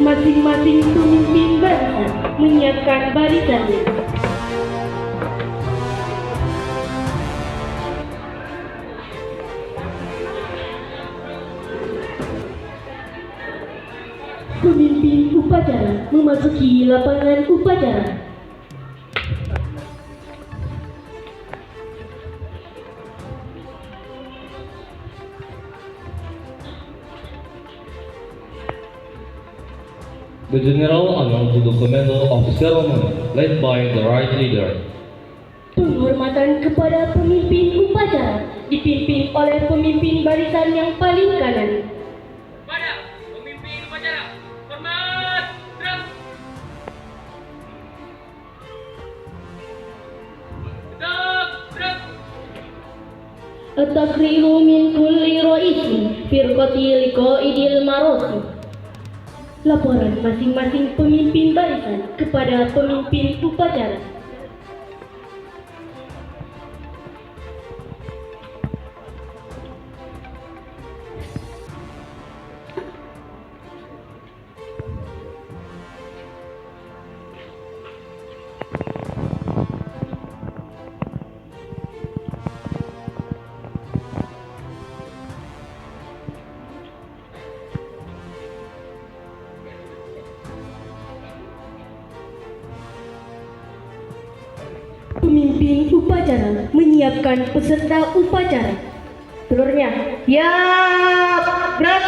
Masing-masing pemimpin barisan menyiapkan barisannya. Pemimpin upacara memasuki lapangan upacara. The general honor to the commander of ceremony, led by the right leader. Penghormatan kepada pemimpin upacara dipimpin oleh pemimpin barisan yang paling kanan. Pada pemimpin upacara, hormat, gerak. Tegak, gerak. At-takriru min kulli ra'isin firqati liqa'idil marosi. Laporan masing-masing pemimpin barisan kepada pemimpin upacara. Pemimpin upacara menyiapkan peserta upacara. Telurnya, siap, gerak.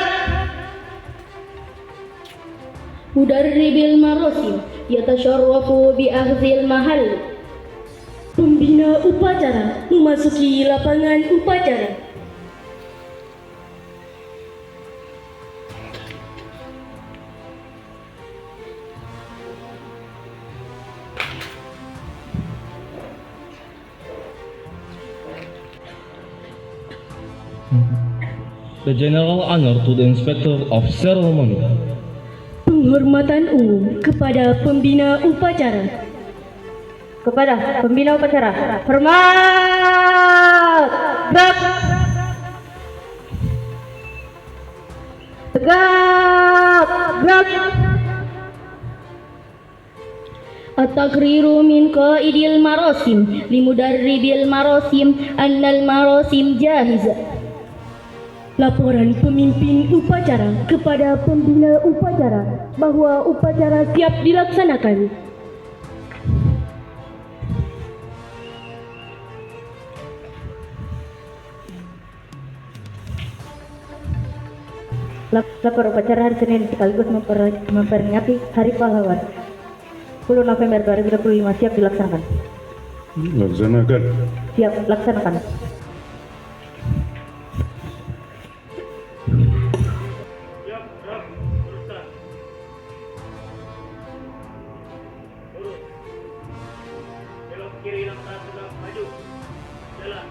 Mudarribil marosim yatasharrafu bi akhdhil mahal. Pembina upacara memasuki lapangan upacara. The general honor to the inspector of ceremony. Penghormatan umum kepada pembina upacara. Kepada pembina upacara, hormat, gerak, tegak, gerak. At-takriru min qaidil marosim limudarribil marosim annal marosim jahiza. Laporan pemimpin upacara kepada pembina upacara bahwa upacara siap dilaksanakan. Lapor upacara hari Senin sekaligus memperingati Hari Pahlawan 10 November 2025 siap dilaksanakan. Laksanakan. Siap laksanakan. Kiri langkah tegak maju. Jalan.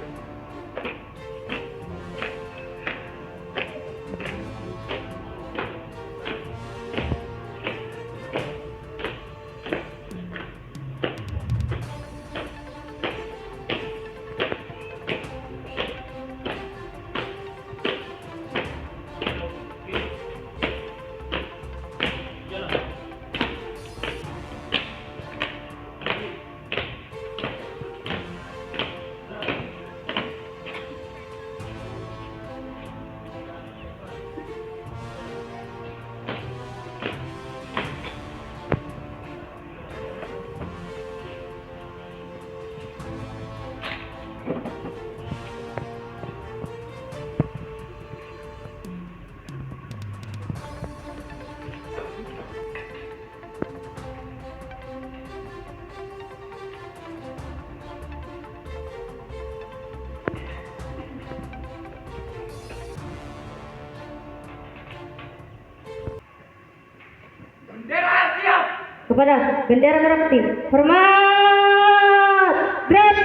Kepada bendera merah putih, hormat, gerak.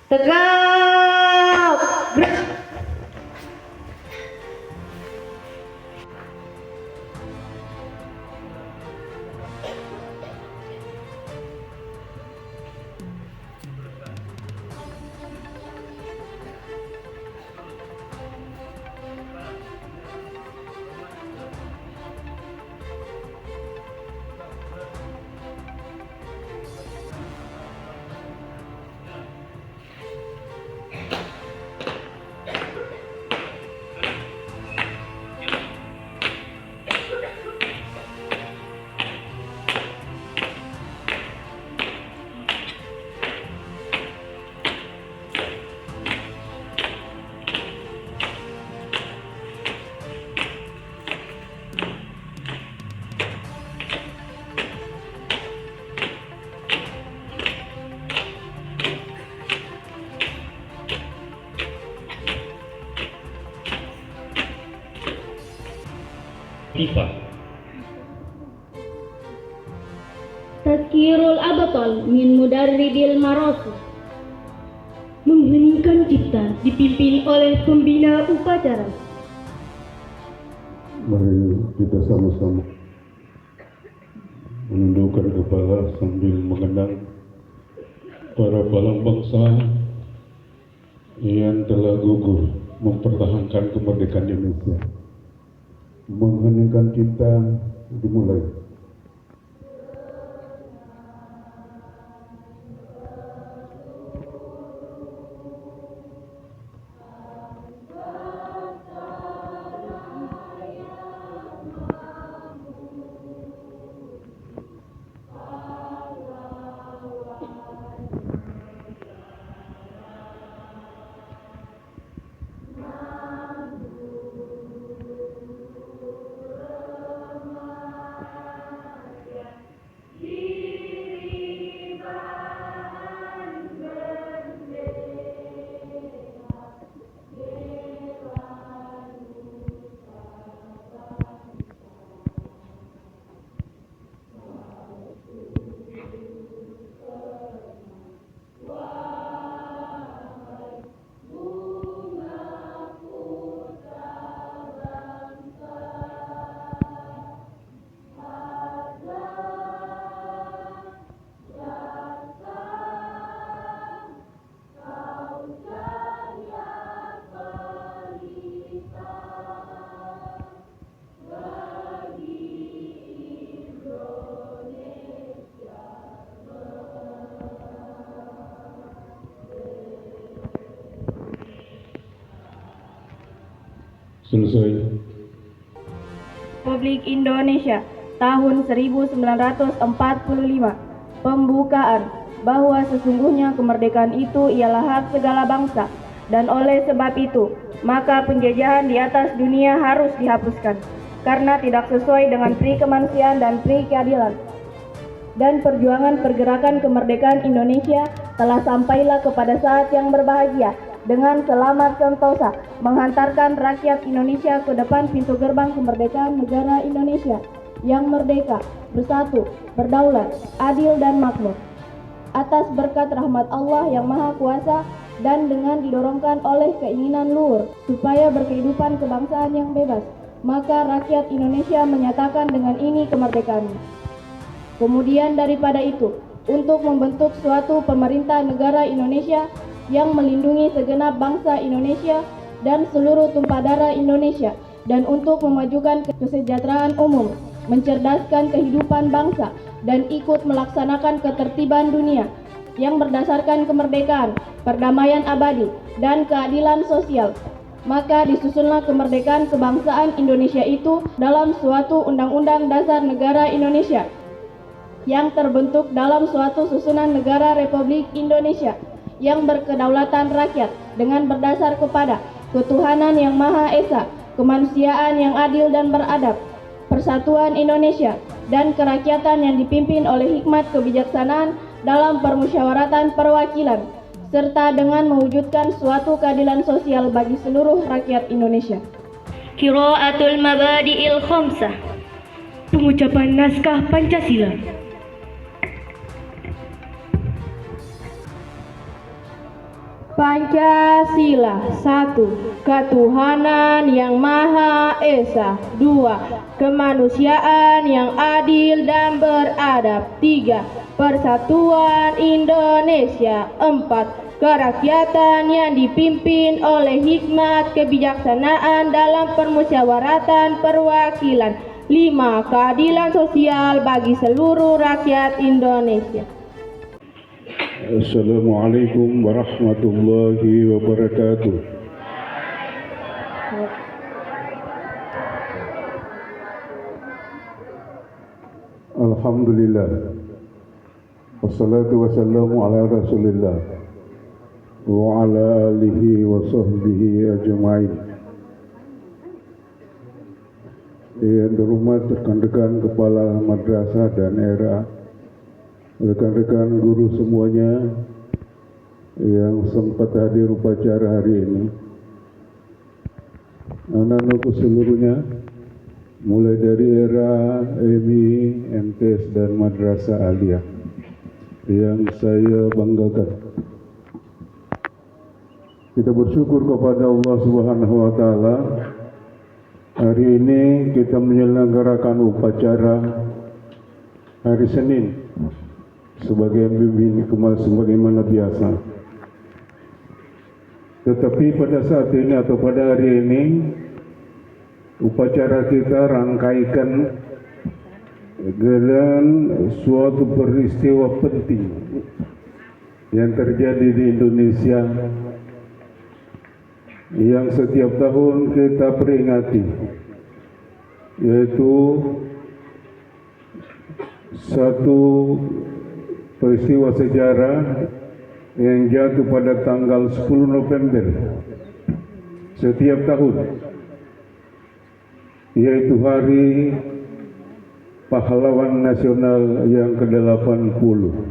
Tegap! Gerak! Tifa. Tazkirul Abatal min Mudarridil Marasu. Mengheningkan cipta dipimpin oleh pembina upacara. Mari kita sama-sama menundukkan kepala sambil mengenang para pahlawan bangsa yang telah gugur mempertahankan kemerdekaan Indonesia. Mengheningkan cipta dimulai. Selesai. Republik Indonesia tahun 1945. Pembukaan bahwa sesungguhnya kemerdekaan itu ialah hak segala bangsa dan oleh sebab itu maka penjajahan di atas dunia harus dihapuskan karena tidak sesuai dengan pri kemanusiaan dan pri keadilan. Dan perjuangan pergerakan kemerdekaan Indonesia telah sampailah kepada saat yang berbahagia dengan selamat sentosa menghantarkan rakyat Indonesia ke depan pintu gerbang kemerdekaan negara Indonesia yang merdeka, bersatu, berdaulat, adil dan makmur. Atas berkat rahmat Allah yang Maha Kuasa dan dengan didorongkan oleh keinginan luhur supaya berkehidupan kebangsaan yang bebas, maka rakyat Indonesia menyatakan dengan ini kemerdekaannya. Kemudian daripada itu, untuk membentuk suatu pemerintah negara Indonesia yang melindungi segenap bangsa Indonesia dan seluruh tumpah darah Indonesia, dan untuk memajukan kesejahteraan umum, mencerdaskan kehidupan bangsa, dan ikut melaksanakan ketertiban dunia yang berdasarkan kemerdekaan, perdamaian abadi, dan keadilan sosial. Maka disusunlah kemerdekaan kebangsaan Indonesia itu dalam suatu Undang-Undang Dasar Negara Indonesia yang terbentuk dalam suatu susunan negara Republik Indonesia yang berkedaulatan rakyat dengan berdasar kepada ketuhanan yang Maha Esa, kemanusiaan yang adil dan beradab, persatuan Indonesia, dan kerakyatan yang dipimpin oleh hikmat kebijaksanaan dalam permusyawaratan perwakilan, serta dengan mewujudkan suatu keadilan sosial bagi seluruh rakyat Indonesia. Qiraatul Mabadi'il Khamsah. Pengucapan naskah Pancasila. Pancasila. 1. Ketuhanan yang Maha Esa. 2. Kemanusiaan yang adil dan beradab. 3. Persatuan Indonesia. 4. Kerakyatan yang dipimpin oleh hikmat kebijaksanaan dalam permusyawaratan perwakilan. 5. Keadilan sosial bagi seluruh rakyat Indonesia. Assalamualaikum warahmatullahi wabarakatuh. Alhamdulillah. Wassalatu wassalamu ala Rasulillah wa ala alihi wa sahbihi ajma'in. Yang terhormat rekan-rekan kepala madrasah dan era, rekan-rekan guru semuanya yang sempat hadir upacara hari ini, anak-anakku seluruhnya, mulai dari era EMI, MTS dan Madrasah Aliyah yang saya banggakan. Kita bersyukur kepada Allah Subhanahu wa Ta'ala. Hari ini kita menyelenggarakan upacara hari Senin sebagaimana biasa. Tetapi pada saat ini atau pada hari ini upacara kita rangkaikan dengan suatu peristiwa penting yang terjadi di Indonesia yang setiap tahun kita peringati, yaitu satu peristiwa sejarah yang jatuh pada tanggal 10 November setiap tahun, yaitu Hari Pahlawan Nasional yang ke-80.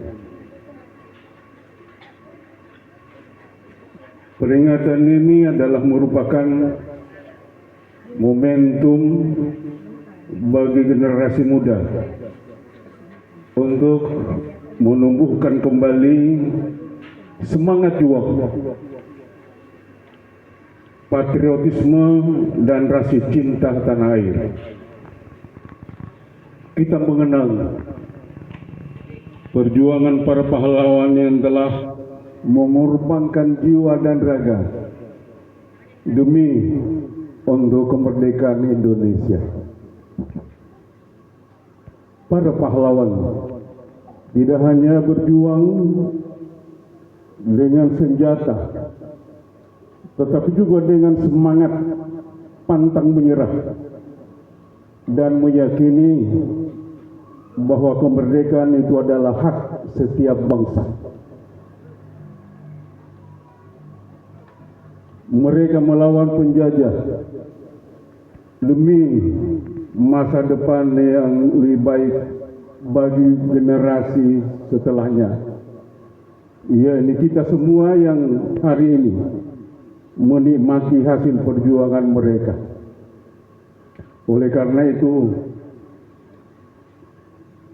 Peringatan ini adalah merupakan momentum bagi generasi muda untuk menumbuhkan kembali semangat juang, patriotisme dan rasa cinta tanah air. Kita mengenang perjuangan para pahlawan yang telah mengorbankan jiwa dan raga demi untuk kemerdekaan Indonesia. Para pahlawan tidak hanya berjuang dengan senjata, tetapi juga dengan semangat pantang menyerah dan meyakini bahwa kemerdekaan itu adalah hak setiap bangsa. Mereka melawan penjajah demi masa depan yang lebih baik bagi generasi setelahnya. Ya, ini kita semua yang hari ini menikmati hasil perjuangan mereka. Oleh karena itu,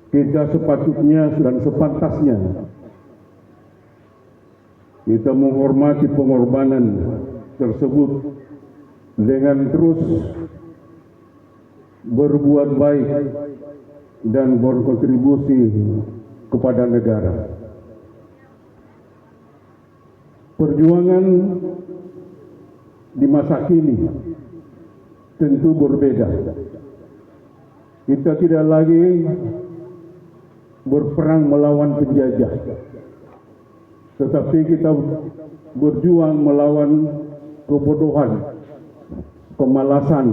kita sepatutnya dan sepantasnya kita menghormati pengorbanan tersebut dengan terus berbuat baik dan berkontribusi kepada negara. Perjuangan di masa kini tentu berbeda. Kita tidak lagi berperang melawan penjajah, tetapi kita berjuang melawan kebodohan, kemalasan,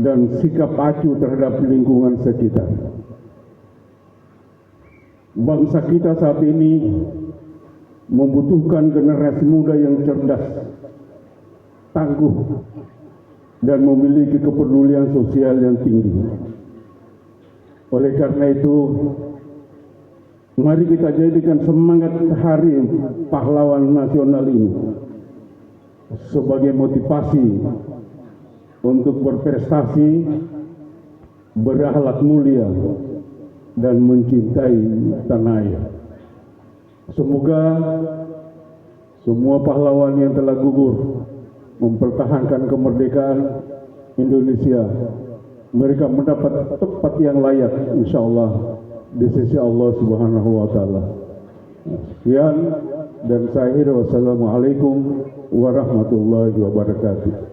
dan sikap acuh terhadap lingkungan sekitar. Bangsa kita saat ini membutuhkan generasi muda yang cerdas, tangguh, dan memiliki kepedulian sosial yang tinggi. Oleh karena itu, mari kita jadikan semangat Hari Pahlawan Nasional ini sebagai motivasi untuk berprestasi, berakhlak mulia, dan mencintai tanah air. Semoga semua pahlawan yang telah gugur mempertahankan kemerdekaan Indonesia, mereka mendapat tempat yang layak insyaallah di sisi Allah Subhanahu wa taala. Sekian dan saya akhiri, wassalamualaikum warahmatullahi wabarakatuh.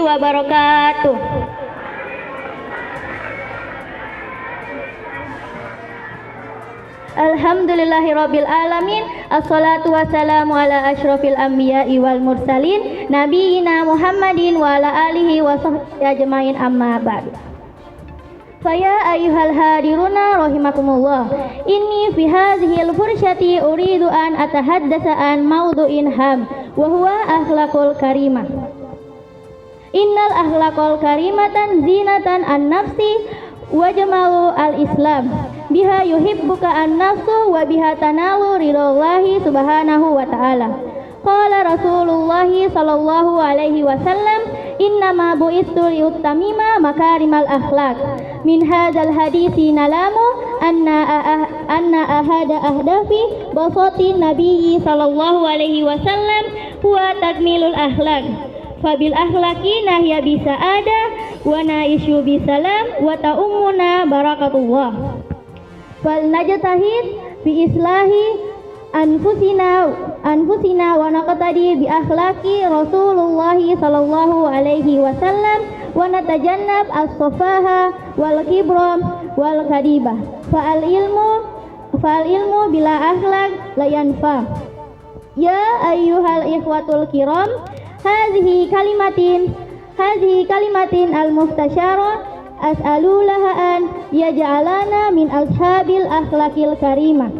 Wabarakatuh. Alhamdulillahirabbil alamin. Assalatu wassalamu ala asyrofil anbiya'i wal mursalin nabiyina Muhammadin wa ala alihi wa sahbihi ajmain, amma ba'du. Faya ayyuhal hadiruna rahimakumullah, inni fi hadhil fursyati uridu an atahaddasa an mawdu'in ham wa huwa akhlaqul karimah. Innal akhlaqal karimatan zinatan an-nafsi wa jamalu al-islam. Biha yuhibbuka an-nafsu wa biha tanalu ridallahi subhanahu wa ta'ala. Qala Rasulullah sallallahu alaihi wasallam, innama bu'istu liutamima makarimal akhlaq. Min hadzal hadisi nalamu anna ahada ahdafi basati nabiyyi sallallahu alaihi wasallam huwa takmilul akhlaq. Fabil akhlaqi nahya bisa'ada wa naisyu bisalam wa ta'ummuna barakatullah. Fal najtahid fi islahi anfusina wa naqtadi bi akhlaqi Rasulullah sallallahu alaihi wasallam wa natajannab as-safaha wal kibram wal kadibah. Fal ilmu bila akhlaq la yanfa. Ya ayyuhal ikhwatul kiram, hadhihi kalimatin al-mustasyarah as'alu laha an yaj'alana min ashabil akhlaqil karimah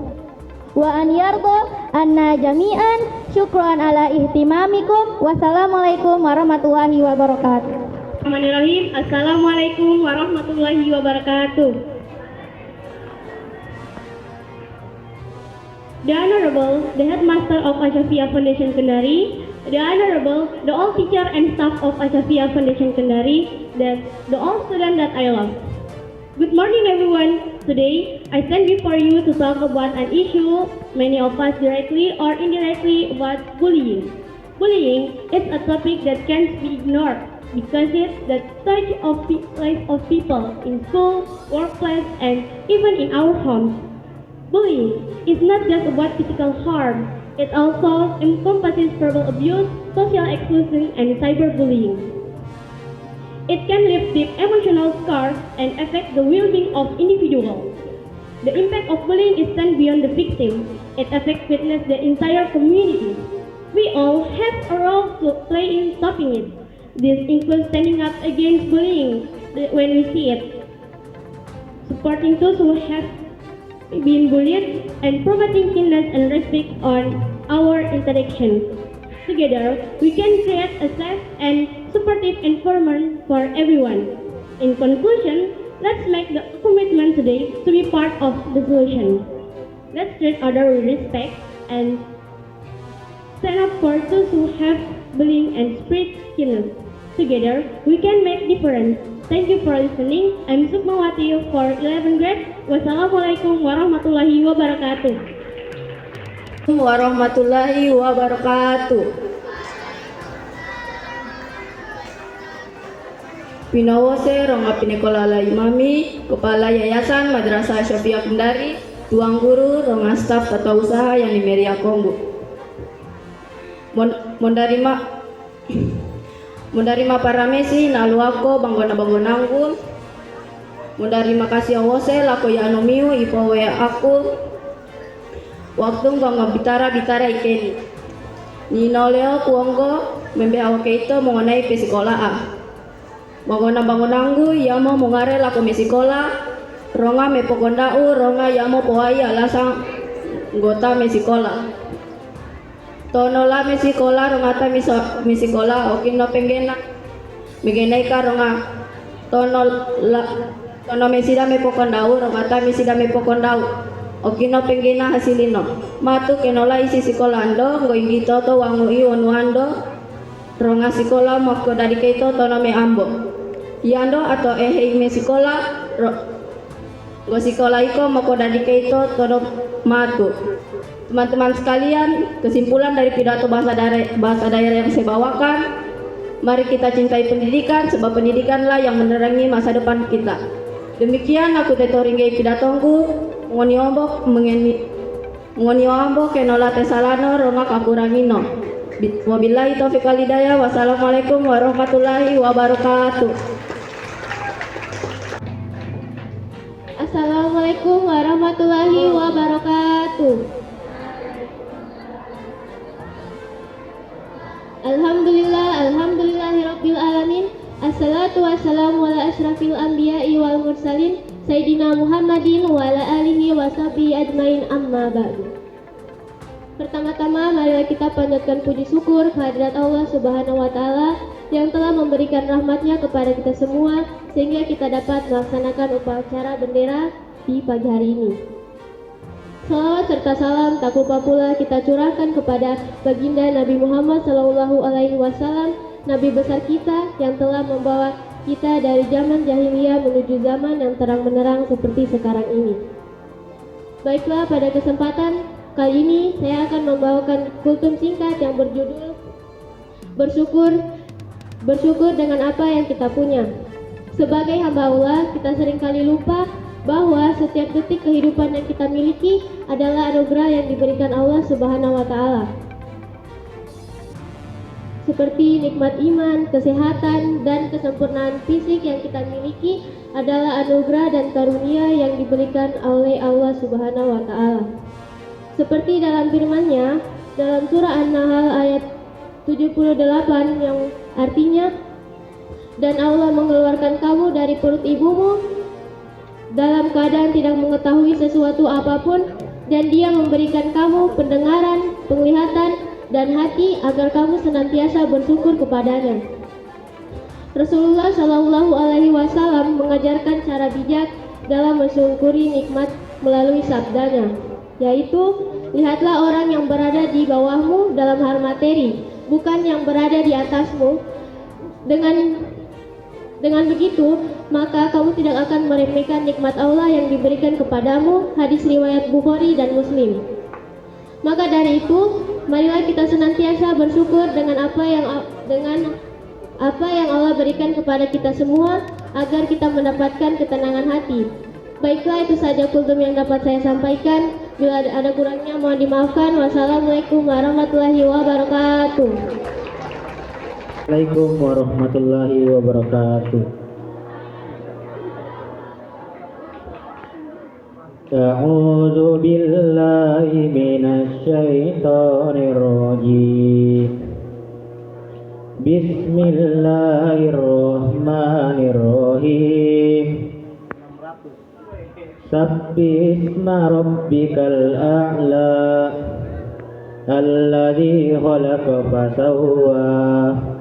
wa an yarda anna jami'an. Syukran ala ihtimamikum. Wassalamualaikum warahmatullahi wabarakatuh. Bismillahirrahmanirrahim. Assalamualaikum warahmatullahi wabarakatuh. The Honorable, the Headmaster of Ashafia Foundation Kendari, the Honorable, the all teacher and staff of Ashafia Foundation Kendari, the all students that I love. Good morning everyone. Today, I stand before you to talk about an issue many of us directly or indirectly about bullying. Bullying is a topic that can't be ignored because it's the touch of life of people in school, workplace, and even in our homes. Bullying is not just about physical harm, it also encompasses verbal abuse, social exclusion, and cyberbullying. It can leave deep emotional scars and affect the well-being of individuals. The impact of bullying extends beyond the victim. It affects witness the entire community. We all have a role to play in stopping it. This includes standing up against bullying when we see it, supporting those who have been bullied, and promoting kindness and respect on our interactions. Together, we can create a safe and supportive environment for everyone. In conclusion, let's make the commitment today to be part of the solution. Let's treat others with respect and stand up for those who have bullying and spread kindness. Together, we can make difference. Thank you for listening. I'm Sukmawati for 11th grade. Wassalamualaikum warahmatullahi wabarakatuh. Warahmatullahi wabarakatuh. Pinawose Ronga Pinekolala Imami, Kepala Yayasan Madrasah Ashafia Kendari, Tuang Guru, Ronga Staf Tata Usaha yang di Meria Kongo. Mondarima paramesi naluako bangonanggul. Mondarima kasih awose lako ya anomiu ipawe aku. Waktu bangga bitara ikeni. Nino leo kuonggo membe awake itu mengenai pesikola a. Bangonanggu yamo mongare lako mesikola. Ronga mepokondau ronga yamo poaya lasang ngota mesikola. Tonola mesikola rongata mesikola okino penggena megenai ka ronga tono mesida mepokondau rongata mesida mepokondau okino penggena hasilino matu kenola isi sikolando ngoingito to wangu iwonuando ronga sikola moko dari keito tono me ambo yando atau mesikola Gosikolaiko makodadikeito todop matu. Teman-teman sekalian, kesimpulan dari pidato bahasa daerah yang saya bawakan, mari kita cintai pendidikan, sebab pendidikanlah yang menerangi masa depan kita. Demikian aku tetoringgai pidatongku, ngoni ombok kenola tesalano romak akurangino. Wabillahi taufiq wal hidayah. Wassalamualaikum warahmatullahi wabarakatuh. Assalamualaikum warahmatullahi wabarakatuh. Alhamdulillahirabbil alamin. Assalatu wassalamu ala asyrafil anbiya'i wal mursalin Sayyidina Muhammadin wa ala alihi wa sahbihi ajmain, amma ba'du. Pertama-tama marilah kita panjatkan puji syukur kehadirat Allah Subhanahu wa taala yang telah memberikan rahmatnya kepada kita semua sehingga kita dapat melaksanakan upacara bendera di pagi hari ini. Salawat serta salam tak lupa pula kita curahkan kepada baginda Nabi Muhammad SAW, Nabi besar kita yang telah membawa kita dari zaman jahiliyah menuju zaman yang terang menerang seperti sekarang ini. Baiklah, pada kesempatan kali ini saya akan membawakan kultum singkat yang berjudul Bersyukur dengan apa yang kita punya. Sebagai hamba Allah, kita seringkali lupa bahwa setiap detik kehidupan yang kita miliki adalah anugerah yang diberikan Allah Subhanahu wa taala. Seperti nikmat iman, kesehatan, dan kesempurnaan fisik yang kita miliki adalah anugerah dan karunia yang diberikan oleh Allah Subhanahu wa taala. Seperti dalam firman-Nya dalam surah An-Nahl ayat 78 yang artinya, dan Allah mengeluarkan kamu dari perut ibumu dalam keadaan tidak mengetahui sesuatu apapun, dan Dia memberikan kamu pendengaran, penglihatan, dan hati agar kamu senantiasa bersyukur kepadanya. Rasulullah Shallallahu Alaihi Wasallam mengajarkan cara bijak dalam mensyukuri nikmat melalui sabdanya, yaitu, lihatlah orang yang berada di bawahmu dalam hal materi, bukan yang berada di atasmu. Dengan begitu, maka kamu tidak akan meremehkan nikmat Allah yang diberikan kepadamu. Hadis riwayat Bukhari dan Muslim. Maka dari itu, marilah kita senantiasa bersyukur dengan apa yang Allah berikan kepada kita semua agar kita mendapatkan ketenangan hati. Baiklah, itu saja kultum yang dapat saya sampaikan. Bila ada kurangnya mohon dimaafkan. Wassalamualaikum warahmatullahi wabarakatuh. Assalamualaikum warahmatullahi wabarakatuh. A'udzu billahi minasy syaithanir rajim. Bismillahirrahmanirrahim. Sabbihisma rabbikal a'la alladzi khalaqa fasawwa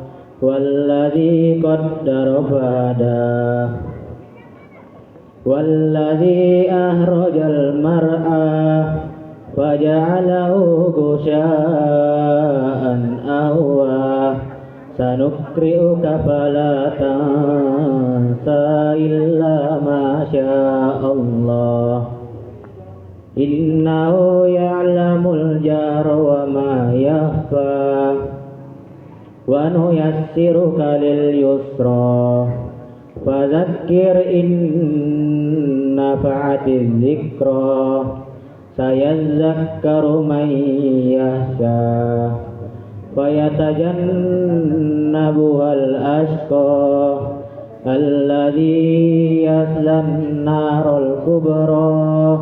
والذي قدر فهدى والذي أخرج المرعى فجعله غثاء أحوى سنقرئك فلا تنسى إلا ما شاء الله إنه يعلم الجهر وما يخفى وَنُيَسِّرُكَ لِلْيُسْرَى فَذَكِّرْ إِن نَّفَعَتِ الذِّكْرَى سَيَذَّكَّرُ مَن يَخْشَى فَيَتَجَنَّبُهَا الْأَشْقَى الَّذِي يَصْلَى النَّارَ الْكُبْرَى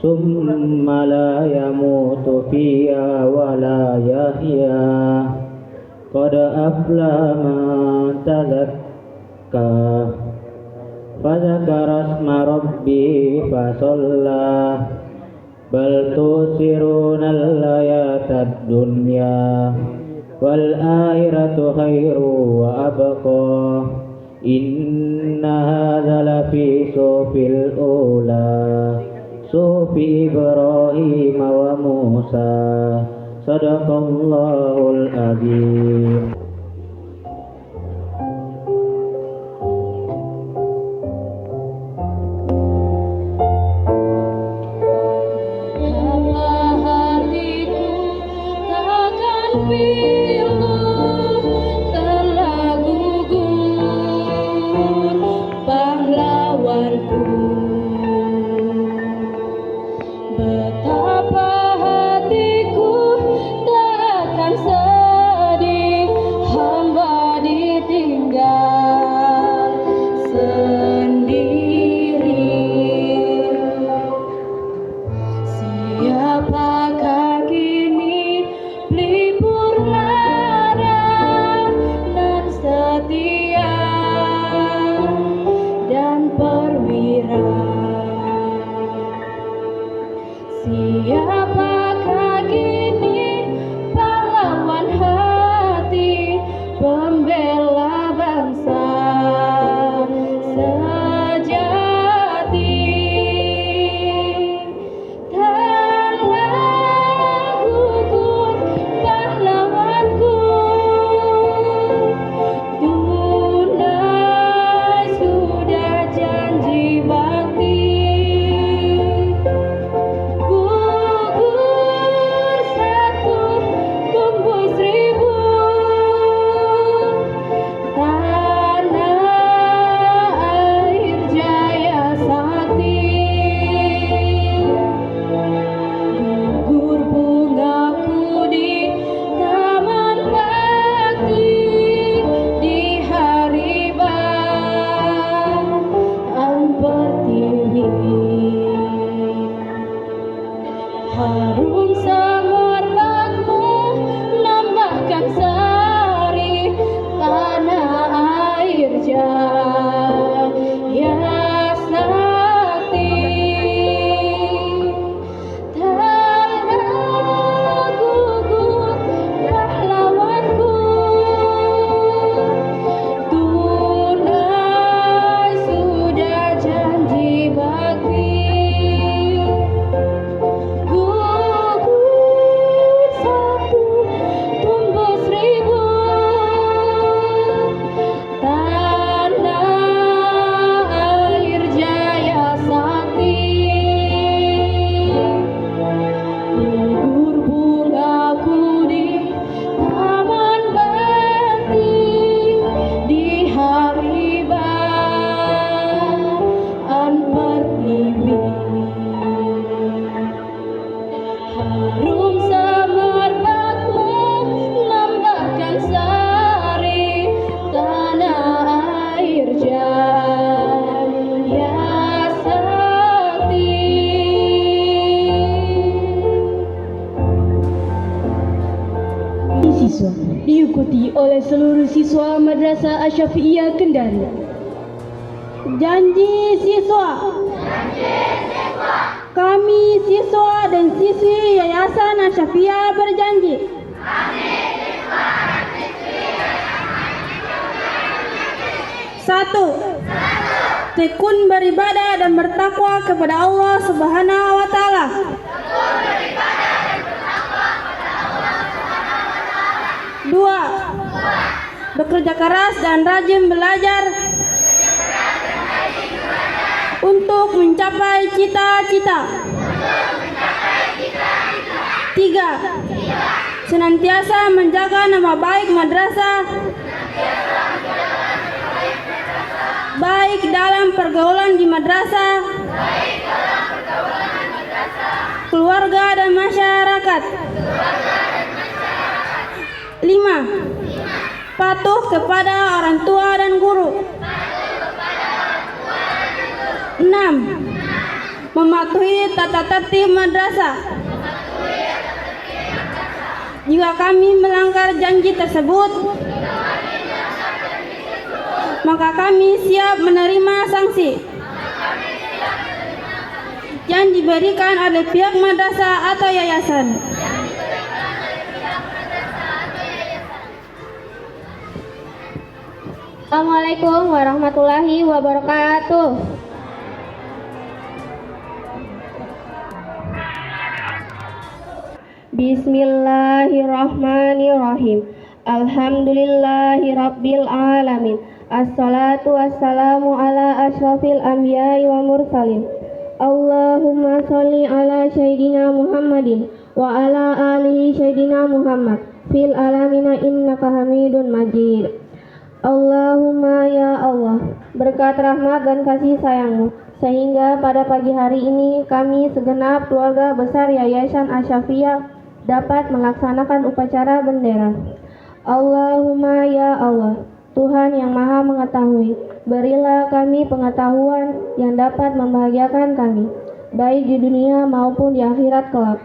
ثُمَّ لَا يَمُوتُ فِيهَا وَلَا يَحْيَى قد أفلح من تزكى فذكر اسم ربه فصلى بل تؤثرون الحياة الدنيا والآخرة خير وأبقى إن هذا لفي صحف الأولى صحف إبراهيم وموسى Sadaqallahul azim. pilu telah gugur pahlawanku. Betapa hatiku tak akan sedih, hamba ditinggal sendiri. Siapakah kini pelipur lara nan setia dan perwira? Siapakah kini pahlawan hati, pembela bangsa sejati? Telah gugur pahlawanku, tunai sudah janji bakti. Gugur satu, tumbuh seribu, tanah air jaya sakti. Gugur bungaku di taman bakti, di hari Baan Pertiwi. Harum semerbakmu nambahkan sari tanah air jaya sakti. Telah gugur pahlawanku, tunai sudah janji bakti. Gugur satu, tumbuh seribu, tanah air jaya sakti. Gugur bungaku di taman bakti, di hari Baan Pertiwi. Harum semerbakmu nambahkan sari tanah air jaya sakti. Siswa diikuti oleh seluruh siswa Madrasah Asy-Syafi'iyah Kendari. Janji siswa. Kami siswa dan siswi Yayasan Asy-Syafi'iyah berjanji. Satu, tekun beribadah dan bertakwa kepada Allah Subhanahu wa Ta'ala. Dua, bekerja keras dan rajin belajar untuk mencapai cita-cita. Tiga, senantiasa menjaga nama baik madrasah, baik dalam pergaulan di madrasah, keluarga dan masyarakat. Lima, patuh kepada orang tua dan guru. Enam, mematuhi tata tertib madrasah. Jika kami melanggar janji tersebut, maka kami siap menerima sanksi yang diberikan oleh pihak madrasah atau yayasan. Assalamualaikum warahmatullahi wabarakatuh. Bismillahirrahmanirrahim. Alhamdulillahi rabbil alamin. Assalatu wassalamu ala asyrafil anbiya'i wa mursalin. Allahumma sholli ala sayyidina Muhammadin wa ala alihi sayyidina Muhammad fil alamin innaka Hamidun Majid. Allahumma ya Allah, berkat rahmat dan kasih sayang-Mu, sehingga pada pagi hari ini kami segenap keluarga besar Yayasan Asyafiyah dapat melaksanakan upacara bendera. Allahumma ya Allah, Tuhan yang maha mengetahui, berilah kami pengetahuan yang dapat membahagiakan kami, baik di dunia maupun di akhirat kelak.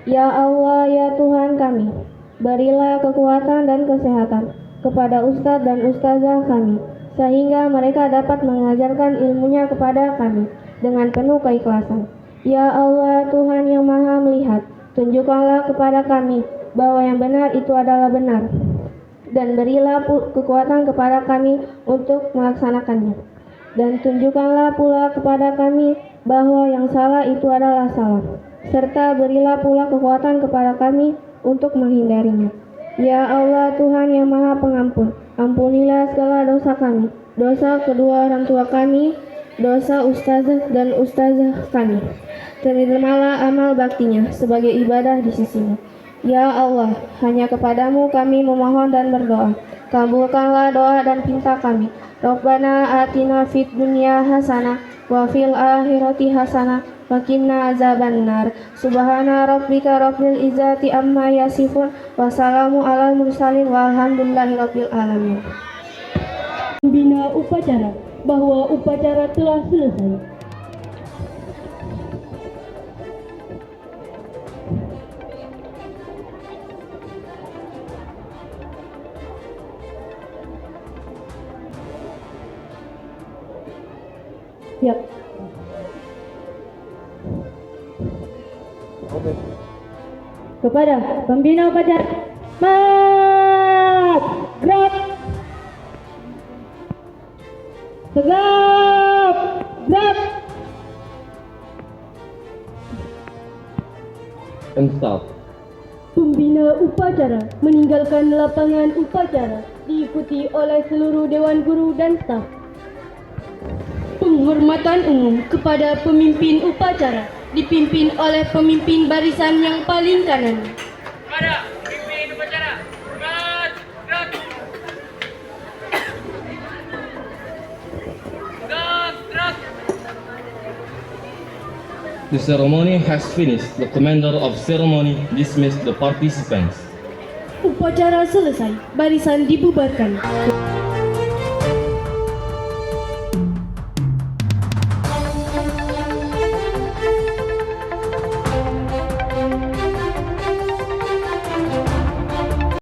Ya Allah, ya Tuhan kami, berilah kekuatan dan kesehatan kepada ustadz dan ustazah kami, sehingga mereka dapat mengajarkan ilmunya kepada kami dengan penuh keikhlasan. Ya Allah, Tuhan yang maha melihat, tunjukkanlah kepada kami bahwa yang benar itu adalah benar, dan berilah kekuatan kepada kami untuk melaksanakannya. Dan tunjukkanlah pula kepada kami bahwa yang salah itu adalah salah, serta berilah pula kekuatan kepada kami untuk menghindarinya. Ya Allah, Tuhan yang maha pengampun, ampunilah segala dosa kami, dosa kedua orang tua kami, dosa ustazah dan ustazah kami. Terimalah amal baktinya sebagai ibadah di sisimu. Ya Allah, hanya kepadamu kami memohon dan berdoa. Kabulkanlah doa dan pinta kami. Rabbana atina fid dunya hasanah wa fil akhirati hasanah wa qina azabannar. Subhana rabbika rabbil izzati amma yasifun wa salamu alal mursalin walhamdulillahi rabbil alamin. Pembina upacara bahwa upacara telah selesai. Siap. Kepada pembina upacara, mat, gerak, tegap, gerak. And stop. Pembina upacara meninggalkan lapangan upacara diikuti oleh seluruh Dewan Guru dan staf. Penghormatan umum kepada pemimpin upacara dipimpin oleh pemimpin barisan yang paling kanan. Kepada pemimpin upacara, hormat, gerak. Tegap, gerak. The ceremony has finished. The commander of ceremony dismissed the participants. Upacara selesai, barisan dibubarkan.